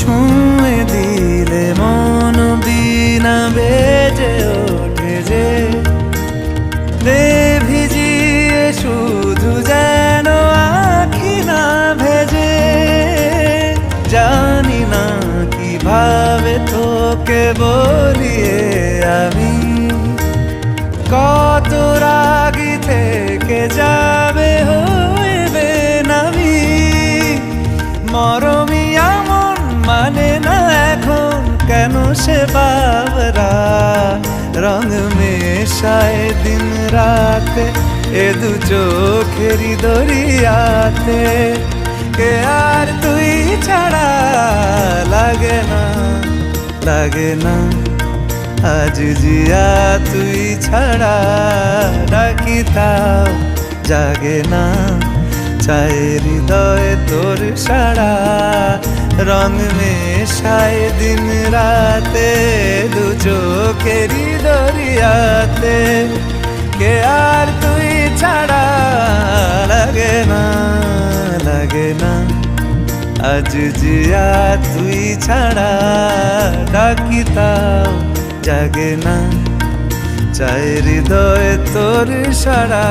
ছুঁয়ে দিলে মন বিনা বেজে ওঠে যে দে ভিজিয়ে শুধু যেন আখি না ভেজে। জানি না কিভাবে তোকে বলিয়ে আমি কত রাগি থেকে যাবে হইবে নামি। মরমি এমন মানে না এখন কেন সে বাবরা রং মেশায় দিন রাতে এ দু চোখেরই দরিয়াতে। কে আর তুই ছাড়া লাগে না লাগে না আজ জিয়া তুই ছাড়া ডাকি তাও জাগে না। চায় হৃদয় তোর সারা রং মেশায় দিন রাতে দু চোখেরই দরিয়াতে। কে আর তুই ছাড়া লাগে না লাগে না আজ জিয়া তুই ছাড়া ডাকি তাও জাগে না। চায় হৃদয় তোর সারা।